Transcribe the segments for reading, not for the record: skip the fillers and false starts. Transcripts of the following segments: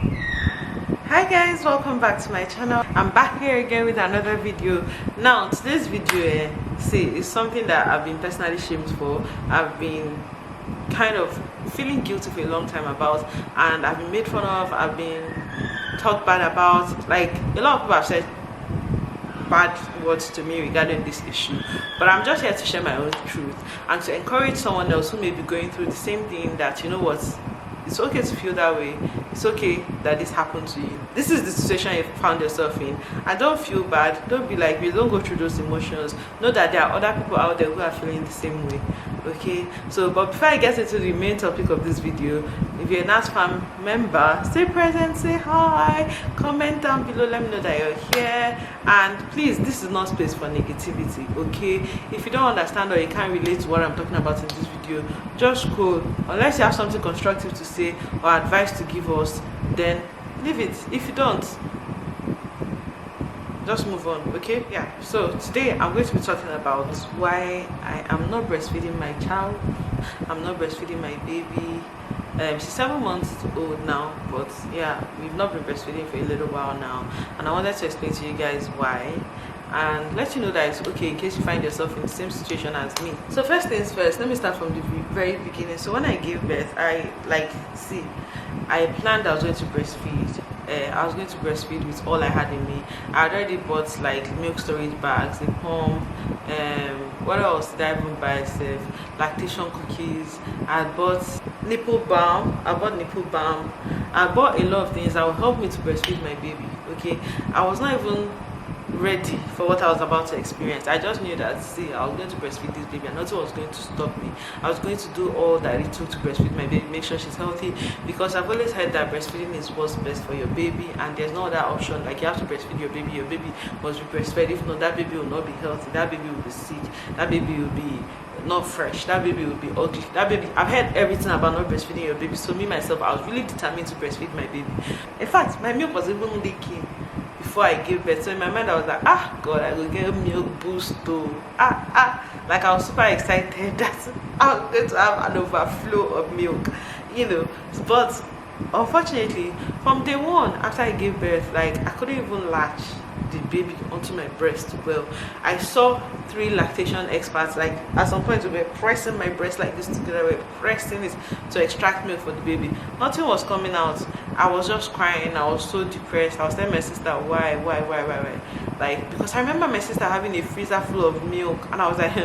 Hi guys, welcome back to my channel. I'm back here again with another video. Now today's video is something that I've been personally shamed for. I've been kind of feeling guilty for a long time about, and I've been made fun of, I've been talked bad about. Like, a lot of people have said bad words to me regarding this issue, but I'm just here to share my own truth and to encourage someone else who may be going through the same thing, that you know what, it's okay to feel that way. It's okay that this happened to you. This is the situation you found yourself in, and don't feel bad. Don't be like me. Don't go through those emotions. Know that there are other people out there who are feeling the same way. Okay, so but before I get into the main topic of this video, if you're a NazomsCorner member, stay present, say hi, comment down below, let me know that you're here. And please, this is not space for negativity. Okay, if you don't understand or you can't relate to what I'm talking about in this video, just scroll. Unless you have something constructive to say or advice to give us, then leave it. If you don't, just move on. Okay, yeah. So today I'm going to be talking about why I am not breastfeeding my child. I'm not breastfeeding my baby. She's 7 months old now, but yeah, we've not been breastfeeding for a little while now, and I wanted to explain to you guys why and let you know that it's okay in case you find yourself in the same situation as me. So first things first, let me start from the very beginning. So when I gave birth, I planned I was going to breastfeed. I was going to breastfeed with all I had in me. I had already bought like milk storage bags, a pump, what else did I even buy? Lactation cookies. I bought nipple balm. I bought a lot of things that will help me to breastfeed my baby. Okay, I was not even ready for what I was about to experience. I just knew that, see, I was going to breastfeed this baby and nothing was going to stop me. I was going to do all that it took to breastfeed my baby, make sure she's healthy, because I've always heard that breastfeeding is what's best for your baby, and there's no other option. Like, you have to breastfeed your baby must be breastfed. If not, that baby will not be healthy, that baby will be sick, that baby will be not fresh, that baby will be ugly, that baby. I've heard everything about not breastfeeding your baby, so me myself, I was really determined to breastfeed my baby. In fact, my milk was even leaking before I gave birth. So in my mind I was like, God, I will get a milk boost though. Like, I was super excited that I was going to have an overflow of milk, you know. But unfortunately, from day one after I gave birth, like, I couldn't even latch the baby onto my breast well. I saw 3 lactation experts, like, at some point we were pressing my breast like this together, we were pressing it to extract milk for the baby. Nothing was coming out. I was just crying. I was so depressed. I was telling my sister, why? Like, because I remember my sister having a freezer full of milk, and I was like,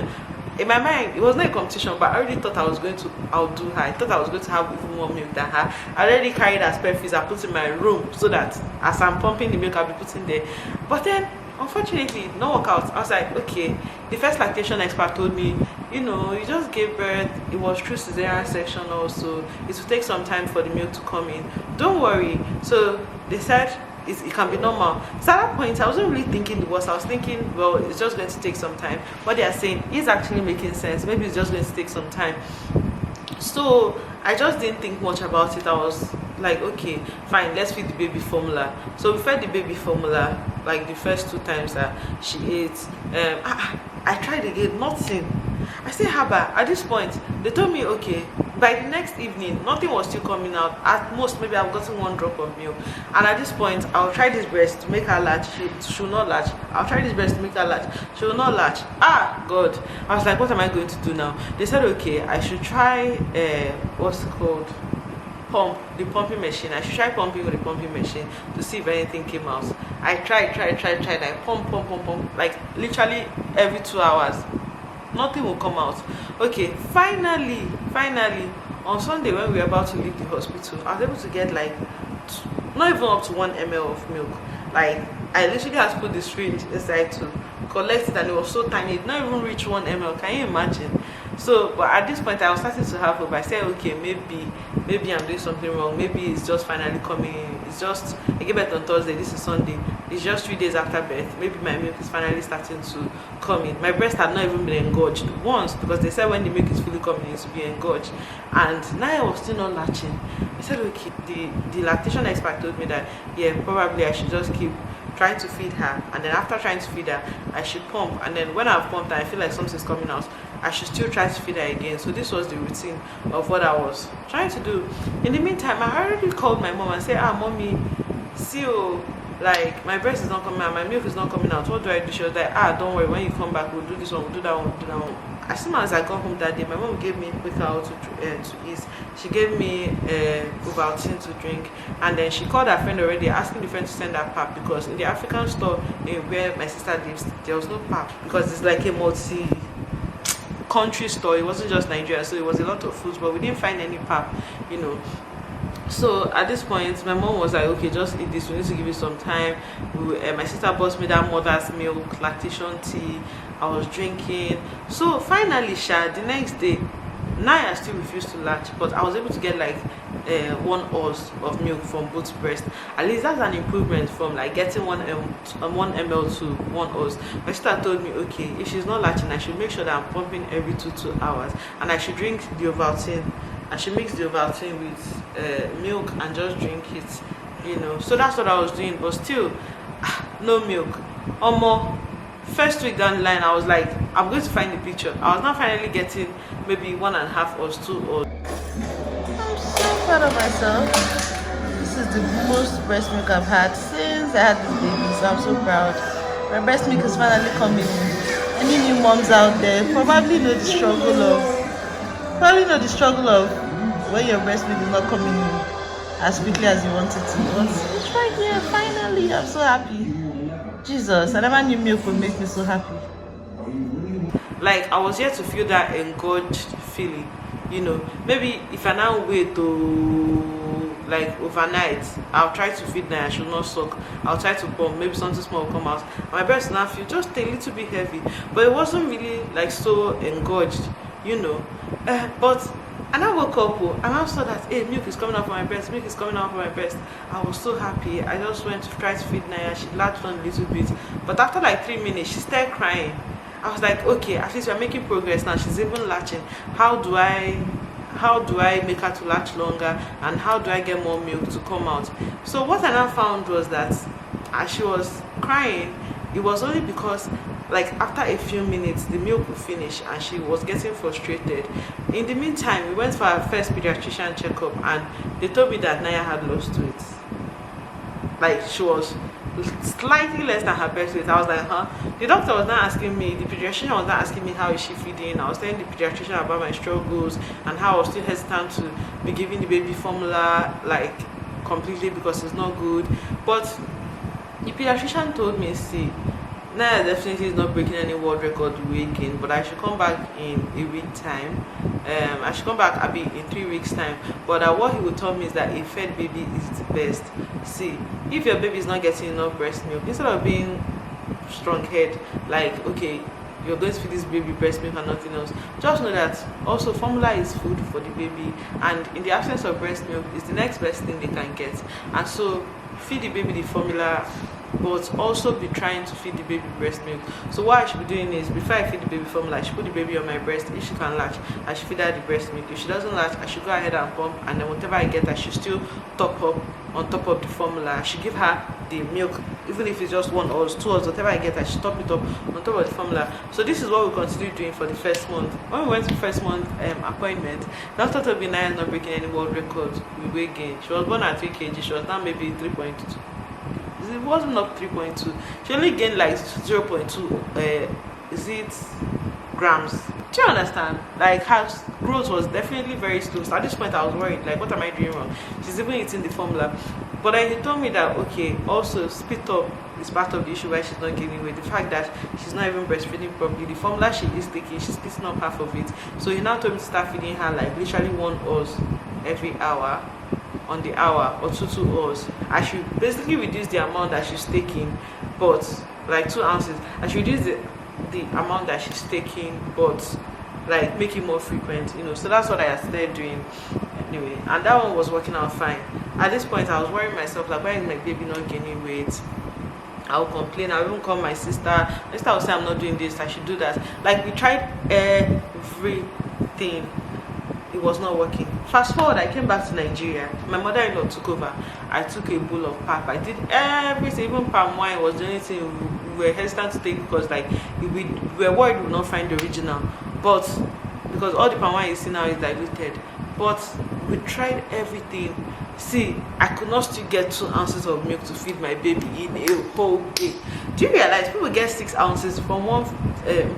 in my mind, it was not a competition, but I already thought I was going to outdo her. I thought I was going to have even more milk than her. I already carried her spare freezer, put in my room, so that as I'm pumping the milk, I'll be putting there. But then, unfortunately, it no work out. I was like, okay. The first lactation expert told me, you know, you just gave birth. It was through cesarean section also. It will take some time for the milk to come in. Don't worry. So they said it can be normal. So at that point, I wasn't really thinking the worst. I was thinking, well, it's just going to take some time. What they are saying is actually making sense. Maybe it's just going to take some time. So I just didn't think much about it. I was like, okay, fine, let's feed the baby formula. So we fed the baby formula like the first 2 times that she ate. I tried again, nothing. I still have her. At this point, they told me, okay, by the next evening, nothing was still coming out. At most, maybe I've gotten 1 drop of milk. And at this point, I'll try this breast to make her latch. She will not latch. I'll try this breast to make her latch. She will not latch. God. I was like, what am I going to do now? They said, okay, I should try, what's it called? The pumping machine. I should try pumping with the pumping machine to see if anything came out. I tried. I pump, like literally every 2 hours. Nothing will come out. Okay, finally, on Sunday when we were about to leave the hospital, I was able to get like not even up to 1 ml of milk. Like, I literally had to put the syringe inside to collect it, and it was so tiny, it did not even reach 1 ml. Can you imagine? So, but at this point, I was starting to have hope. I said, okay, maybe I'm doing something wrong. Maybe it's just finally coming. It's just, I gave birth on Thursday. This is Sunday. It's just 3 days after birth. Maybe my milk is finally starting to come in. My breast had not even been engorged once, because they said when the milk is fully coming, it's to be engorged. And now I was still not latching. I said, okay, the lactation expert told me that, yeah, probably I should just keep trying to feed her, and then after trying to feed her, I should pump. And then when I've pumped and I feel like something's coming out, I should still try to feed her again. So this was the routine of what I was trying to do. In the meantime, I already called my mom and said, mommy, see, like my breast is not coming out, my milk is not coming out, what do I do? She was like, don't worry, when you come back we'll do this one, we'll do that one, we'll do that one. As soon as I got home that day, my mom gave me quick out to eat. She gave me Ovaltine to drink, and then she called her friend already, asking the friend to send her pap, because in the African store where my sister lives, there was no pap, because it's like a multi-country store. It wasn't just Nigeria, so it was a lot of foods, but we didn't find any pap, So at this point, my mom was like, okay, just eat this, we need to give you some time. My sister bought me that mother's milk, lactation tea. I was drinking. So finally, the next day, Naya still refused to latch, but I was able to get like 1 ounce of milk from both breasts. At least that's an improvement from like getting 1 ml to 1 ounce. My sister told me, okay, if she's not latching, I should make sure that I'm pumping every 2 hours, and I should drink the Ovaltine. I should mix the Ovaltine with milk and just drink it, So that's what I was doing, but still, no milk. First week down the line, I was like, I'm going to find the picture. I was now finally getting maybe 1.5 or 2 or. I'm so proud of myself. This is the most breast milk I've had since I had this baby, so I'm so proud. My breast milk is finally coming. Any new moms out there probably know the struggle of when your breast milk is not coming in as quickly as you want it to. But it's right here, finally. I'm so happy. Jesus, I never knew milk would make me so happy. Like, I was here to feel that engorged feeling, Maybe if I now wait to like overnight, I'll try to feed now, I should not suck. I'll try to pump, maybe something small will come out. My breast now feel just a little bit heavy, but it wasn't really like so engorged, But and I woke up and I saw that milk is coming out from my breast, milk is coming out from my breast. I was so happy. I just went to try to feed Naya. She latched on a little bit, but after like 3 minutes she started crying. I was like, okay, at least we're making progress now. She's even latching. How do I make her to latch longer, and how do I get more milk to come out? So what I now found was that as she was crying, it was only because like after a few minutes the milk would finish and she was getting frustrated. In the meantime, we went for our first pediatrician checkup, and they told me that Naya had lost weight. Like, she was slightly less than her birth weight. I was like, the doctor was not asking me, the pediatrician was not asking me how is she feeding. I was telling the pediatrician about my struggles and how I was still hesitant to be giving the baby formula like completely because it's not good. But the pediatrician told me, see, Naya definitely is not breaking any world record weight gain, but I should come back in a week time. I should come back in 3 weeks time. But what he would tell me is that a fed baby is the best. See, if your baby is not getting enough breast milk, instead of being strong head, like, okay, you're going to feed this baby breast milk and nothing else, just know that also formula is food for the baby, and in the absence of breast milk is the next best thing they can get. And so feed the baby the formula, but also be trying to feed the baby breast milk. So what I should be doing is, before I feed the baby formula, I should put the baby on my breast. If she can latch, I should feed her the breast milk. If she doesn't latch, I should go ahead and pump, and then whatever I get, I should still top up on top of the formula. I should give her the milk, even if it's just 1 or 2 hours, whatever I get, I should top it up on top of the formula. So this is what we continue doing for the first month. When we went to the first month appointment, doctor told me Naya is not breaking any world records with weight gain. She was born at 3 kg, she was now maybe 3.2. It wasn't up 3.2. She only gained like 0.2 grams. Do you understand? Like, her growth was definitely very slow. So at this point I was worried, like, what am I doing wrong? She's even eating the formula. But then he told me that, okay, also spit up is part of the issue why she's not gaining weight. The fact that she's not even breastfeeding properly, the formula she is taking, she's spitting up half of it. So he now told me to start feeding her like literally 1 ounce every hour, on the hour, or 2 hours. I should basically reduce the amount that she's taking, but like 2 ounces. I should reduce the amount that she's taking, but like make it more frequent, So that's what I started doing anyway, and that one was working out fine. At this point, I was worrying myself, like, why is my baby not gaining weight? I'll complain. I'll even call my sister. My sister will say I'm not doing this, I should do that. Like, we tried everything. It was not working. Fast forward, I came back to Nigeria. My mother-in-law took over. I took a bowl of pap. I did everything. Even palm wine was the only thing we were hesitant to take, because like we were worried we would not find the original. but because all the palm wine you see now is diluted. But we tried everything. See, I could not still get 2 ounces of milk to feed my baby in a whole day. Do you realize people get 6 ounces from one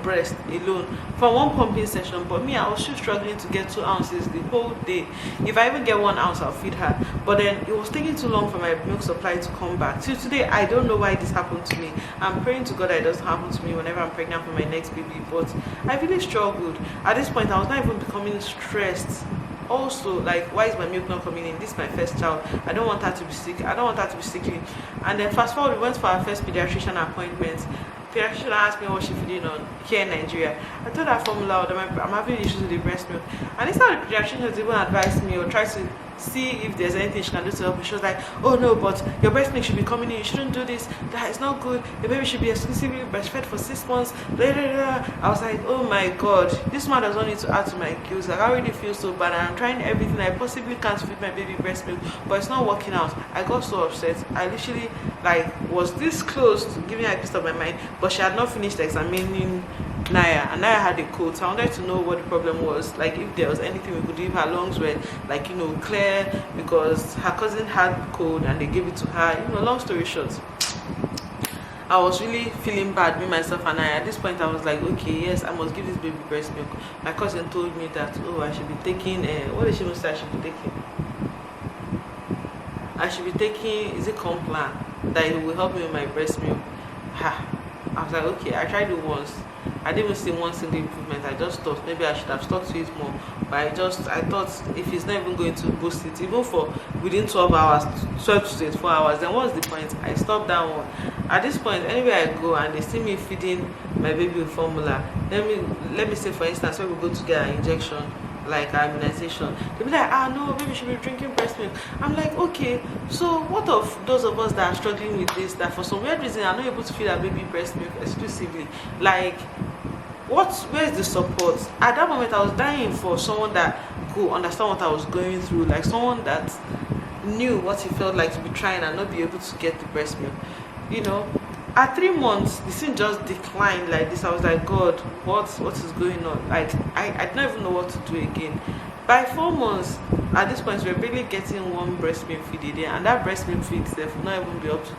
breast alone, from one pumping session? But me, I was still struggling to get 2 ounces the whole day. If I even get 1 ounce, I'll feed her. But then it was taking too long for my milk supply to come back. Till today, I don't know why this happened to me. I'm praying to God that it doesn't happen to me whenever I'm pregnant for my next baby. But I really struggled. At this point, I was not even becoming stressed. Also, like, why is my milk not coming in? This is my first child. I don't want her to be sick. I don't want her to be sickly. And then fast forward, we went for our first pediatrician appointment. Pediatrician asked me what she's feeding on here in Nigeria. I told her formula that I'm having issues with the breast milk. And instead of the pediatrician has even advised me or tried to see if there's anything she can do to help me, she was like, oh no, but your breast milk should be coming in, you shouldn't do this, that is not good, your baby should be exclusively breastfed for 6 months, blah, blah, blah. I was like, oh my god, this man does not need to add to my guilt. Like, I already feel so bad and I'm trying everything I possibly can to feed my baby breast milk, but it's not working out. I got so upset. I literally was this close to giving her a piece of my mind, but she had not finished examining Naya, and Naya had a cold, so I wanted to know what the problem was, like if there was anything we could do if her lungs were clear, because her cousin had cold and they gave it to her. Long story short, I was really feeling bad with myself, and at this point I was like, okay, yes, I must give this baby breast milk. My cousin told me that, oh, I should be taking what did she say I should be taking? I should be taking, is it Complan, that it will help me with my breast milk. I was like, okay. I tried it once. I didn't even see one single improvement. I just thought maybe I should have stuck to it more. But I thought if it's not even going to boost it, even for within 12 hours, 12 to 24 hours, then what's the point? I stopped that one. At this point, anywhere I go and they see me feeding my baby with formula, let me say for instance, when we go to get an injection, like immunization, they'll be like, no, baby should be drinking breast milk. I'm like, okay, so what of those of us that are struggling with this, that for some weird reason are not able to feed our baby breast milk exclusively? Like, where's the support? At that moment I was dying for someone that could understand what I was going through, like someone that knew what it felt like to be trying and not be able to get the breast milk. At 3 months, the thing just declined like this. I was like, God, what is going on? Like, I don't even know what to do again. By 4 months, at this point, we're barely getting 1 breast milk feed a day, and that breast milk feed itself will not even be up to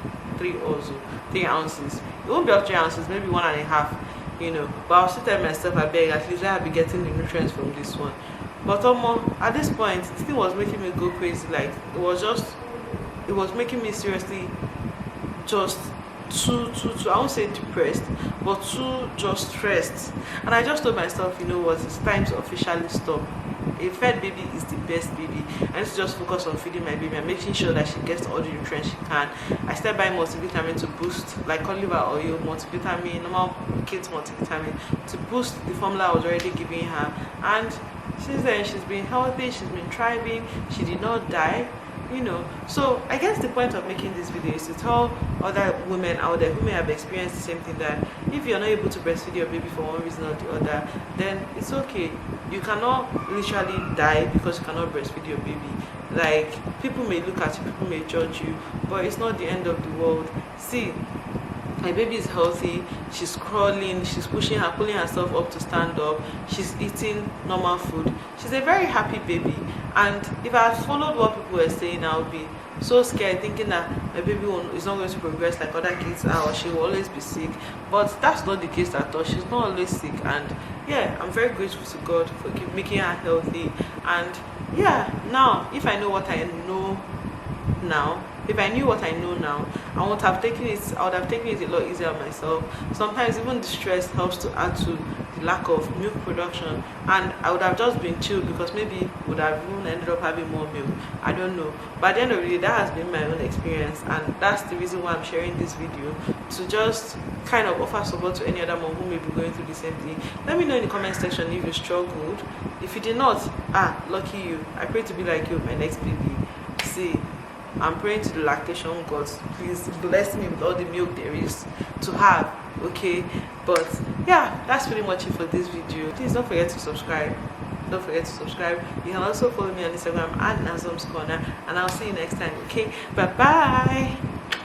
3 ounces. It won't be up to 3 ounces, maybe 1.5. But I'll still tell myself, I beg, at least I'll be getting the nutrients from this one. But at this point, this thing was making me go crazy. Like, it was making me seriously just too, I won't say depressed, but too just stressed. And I just told myself, what, it's time to officially stop. A fed baby is the best baby. I need to just focus on feeding my baby and making sure that she gets all the nutrients she can. I started buying multivitamin to boost, like olive oil, multivitamin, normal kids multivitamin, to boost the formula I was already giving her. And since then, she's been healthy, she's been thriving, she did not die. So I guess the point of making this video is to tell other women out there who may have experienced the same thing, that if you're not able to breastfeed your baby for one reason or the other, then it's okay. You cannot literally die because you cannot breastfeed your baby. Like, people may look at you, people may judge you, but it's not the end of the world. See, my baby is healthy, she's crawling, she's pulling herself up to stand up, she's eating normal food, she's a very happy baby. And if I had followed what people were saying, I would be so scared, thinking that my baby is not going to progress like other kids are, or she will always be sick. But that's not the case at all. She's not always sick, and yeah, I'm very grateful to God for making her healthy. And yeah, now if I know what I know now, if I knew what I know now, I would have taken it a lot easier on myself. Sometimes even the stress helps to add to the lack of milk production, and I would have just been chilled because maybe would have even ended up having more milk. I don't know. But at the end of the day, that has been my own experience, and that's the reason why I'm sharing this video, to just kind of offer support to any other mom who may be going through the same thing. Let me know in the comment section if you struggled. If you did not, lucky you. I pray to be like you with my next baby. See, I'm praying to the lactation gods, please bless me with all the milk there is to have, okay? But yeah, that's pretty much it for this video. Please don't forget to subscribe. You can also follow me on Instagram at NazomsCorner, and I'll see you next time, okay? Bye bye.